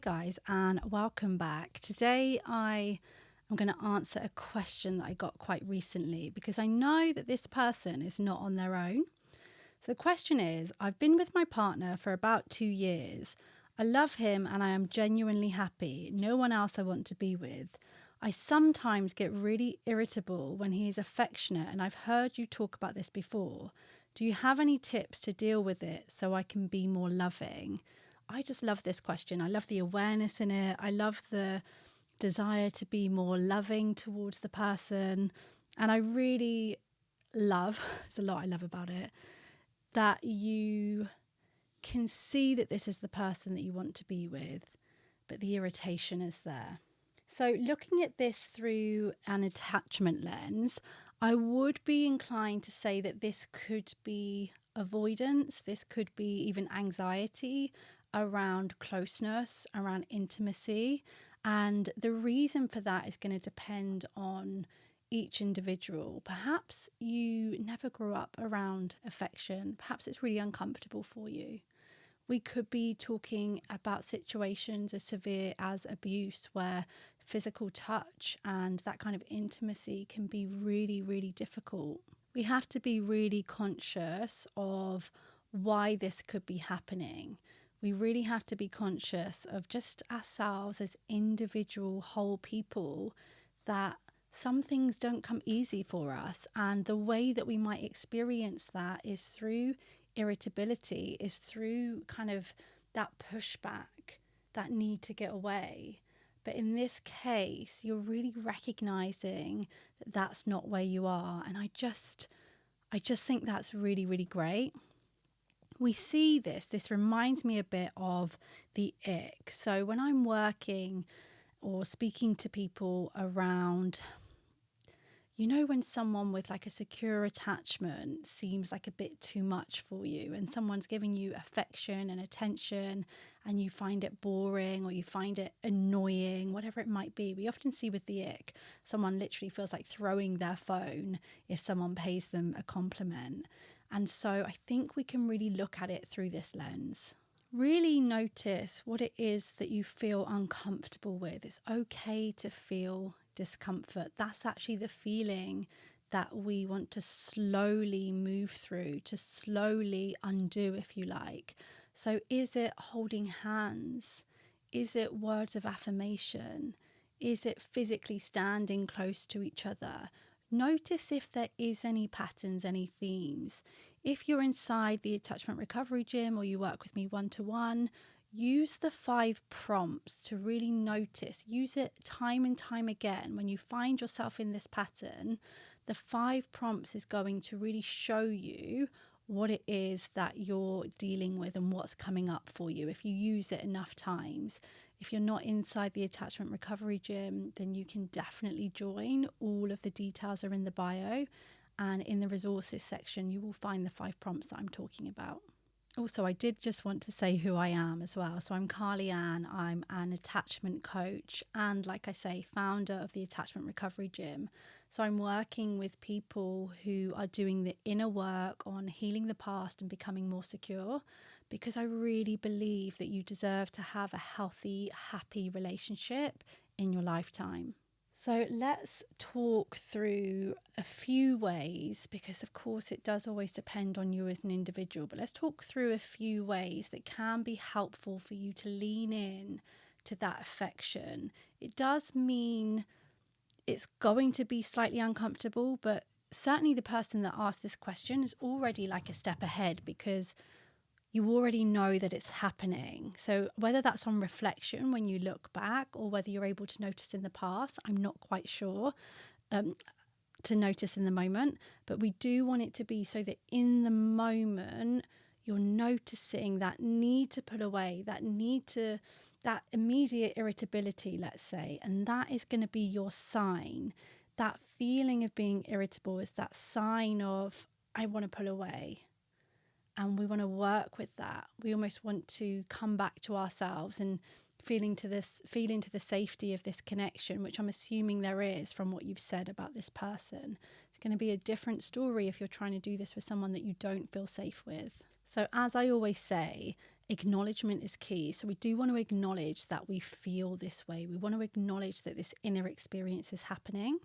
guys, and welcome back. Today I am going to answer a question that I got quite recently because I know that this person is not on their own. So the question is, I've been with my partner for about 2 years. I love him and I am genuinely happy. No one else I want to be with. I sometimes get really irritable when he is affectionate, and I've heard you talk about this before. Do you have any tips to deal with it so I can be more loving? I just love this question. I love the awareness in it. I love the desire to be more loving towards the person. And I really love, there's a lot I love about it, that you can see that this is the person that you want to be with, but the irritation is there. So looking at this through an attachment lens, I would be inclined to say that this could be avoidance. This could be even anxiety around closeness, around intimacy. And the reason for that is going to depend on each individual. Perhaps you never grew up around affection. Perhaps it's really uncomfortable for you. We could be talking about situations as severe as abuse, where physical touch and that kind of intimacy can be really, really difficult. We have to be really conscious of why this could be happening. We really have to be conscious of just ourselves as individual whole people, that some things don't come easy for us. And the way that we might experience that is through irritability, is through kind of that pushback, that need to get away. But in this case, you're really recognizing that that's not where you are. And I just think that's really, really great. We see this reminds me a bit of the ick. So when I'm working or speaking to people around, when someone with like a secure attachment seems like a bit too much for you, and someone's giving you affection and attention and you find it boring or you find it annoying, whatever it might be. We often see with the ick, someone literally feels like throwing their phone if someone pays them a compliment. And so I think we can really look at it through this lens. Really notice what it is that you feel uncomfortable with. It's okay to feel discomfort. That's actually the feeling that we want to slowly move through, to slowly undo, if you like. So is it holding hands? Is it words of affirmation? Is it physically standing close to each other? Notice if there is any patterns, any themes. If you're inside the attachment recovery gym or you work with me one-to-one, use the 5 prompts to really notice. Use it time and time again. When you find yourself in this pattern, the 5 prompts is going to really show you what it is that you're dealing with and what's coming up for you if you use it enough times. If you're not inside the attachment recovery gym, then you can definitely join. All of the details are in the bio, and in the resources section you will find the 5 prompts that I'm talking about. Also, I did just want to say who I am as well. So I'm Carly Ann. I'm an attachment coach and, like I say, founder of the Attachment Recovery Gym. So I'm working with people who are doing the inner work on healing the past and becoming more secure, because I really believe that you deserve to have a healthy, happy relationship in your lifetime. So let's talk through a few ways, because of course it does always depend on you as an individual, but let's talk through a few ways that can be helpful for you to lean in to that affection. It does mean it's going to be slightly uncomfortable, but certainly the person that asked this question is already like a step ahead, because you already know that it's happening. So whether that's on reflection when you look back, or whether you're able to notice in the past, I'm not quite sure to notice in the moment. But we do want it to be so that in the moment, you're noticing that need to pull away, that immediate irritability, let's say. And that is going to be your sign. That feeling of being irritable is that sign of, I want to pull away. And we want to work with that. We almost want to come back to ourselves and feel into the safety of this connection, which I'm assuming there is from what you've said about this person. It's going to be a different story if you're trying to do this with someone that you don't feel safe with. So as I always say, acknowledgement is key. So we do want to acknowledge that we feel this way. We want to acknowledge that this inner experience is happening.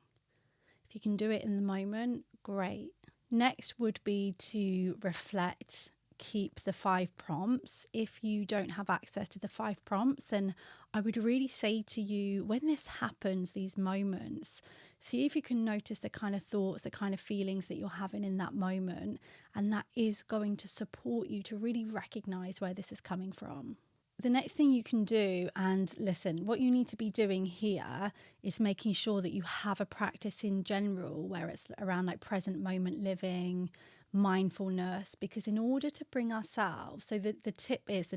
If you can do it in the moment, great. Next would be to reflect, keep the 5 prompts. If you don't have access to the 5 prompts, then I would really say to you, when this happens, these moments, see if you can notice the kind of thoughts, the kind of feelings that you're having in that moment. And that is going to support you to really recognize where this is coming from. The next thing you can do, and listen, what you need to be doing here is making sure that you have a practice in general where it's around like present moment living, mindfulness, because in order to bring ourselves, so the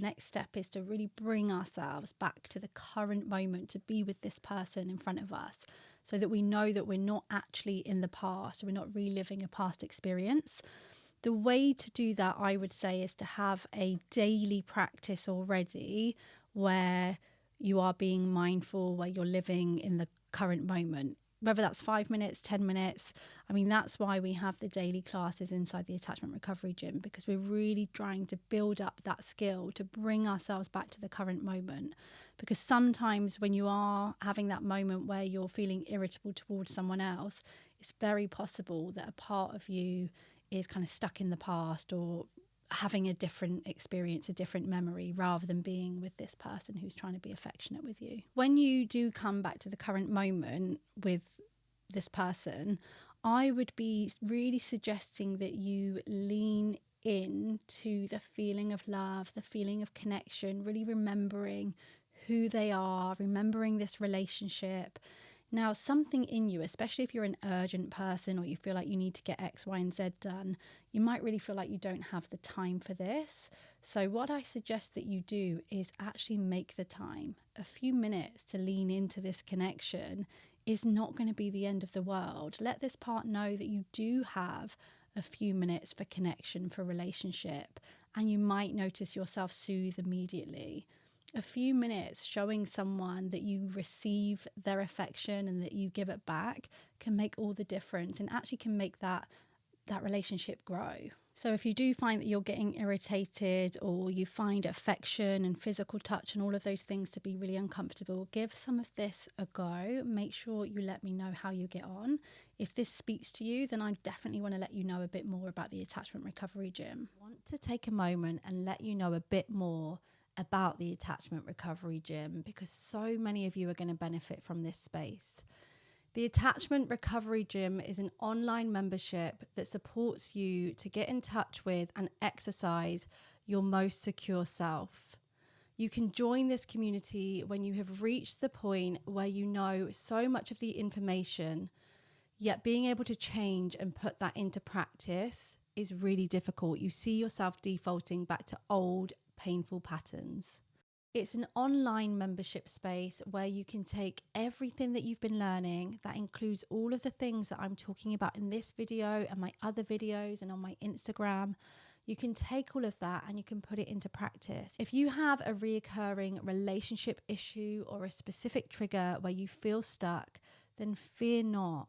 next step is to really bring ourselves back to the current moment, to be with this person in front of us, so that we know that we're not actually in the past, we're not reliving a past experience. The way to do that, I would say, is to have a daily practice already where you are being mindful, where you're living in the current moment, whether that's 5 minutes, 10 minutes. I mean, that's why we have the daily classes inside the Attachment Recovery Gym, because we're really trying to build up that skill to bring ourselves back to the current moment. Because sometimes when you are having that moment where you're feeling irritable towards someone else, it's very possible that a part of you is kind of stuck in the past or having a different experience, a different memory, rather than being with this person who's trying to be affectionate with you. When you do come back to the current moment with this person, I would be really suggesting that you lean in to the feeling of love, the feeling of connection, really remembering who they are, remembering this relationship. Now, something in you, especially if you're an urgent person or you feel like you need to get X, Y, and Z done, you might really feel like you don't have the time for this. So what I suggest that you do is actually make the time. A few minutes to lean into this connection is not going to be the end of the world. Let this part know that you do have a few minutes for connection, for relationship, and you might notice yourself soothe immediately. A few minutes showing someone that you receive their affection and that you give it back can make all the difference, and actually can make that relationship grow. So if you do find that you're getting irritated, or you find affection and physical touch and all of those things to be really uncomfortable, give some of this a go. Make sure you let me know how you get on. If this speaks to you, then I definitely want to let you know a bit more about the Attachment Recovery Gym. I want to take a moment and let you know a bit more about the Attachment Recovery Gym, because so many of you are going to benefit from this space. The Attachment Recovery Gym is an online membership that supports you to get in touch with and exercise your most secure self. You can join this community when you have reached the point where you know so much of the information, yet being able to change and put that into practice is really difficult. You see yourself defaulting back to old, painful patterns. It's an online membership space where you can take everything that you've been learning, that includes all of the things that I'm talking about in this video and my other videos and on my Instagram. You can take all of that and you can put it into practice. If you have a reoccurring relationship issue or a specific trigger where you feel stuck, then fear not.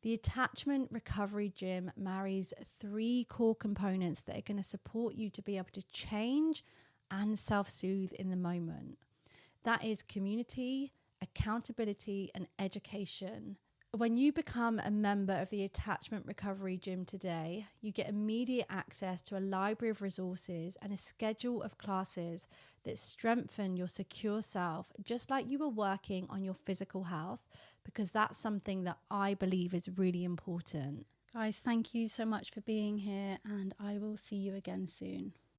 The Attachment Recovery Gym marries 3 core components that are going to support you to be able to change and self-soothe in the moment. That is community, accountability, and education. When you become a member of the Attachment Recovery Gym today, you get immediate access to a library of resources and a schedule of classes that strengthen your secure self, just like you were working on your physical health, because that's something that I believe is really important. Guys, thank you so much for being here, and I will see you again soon.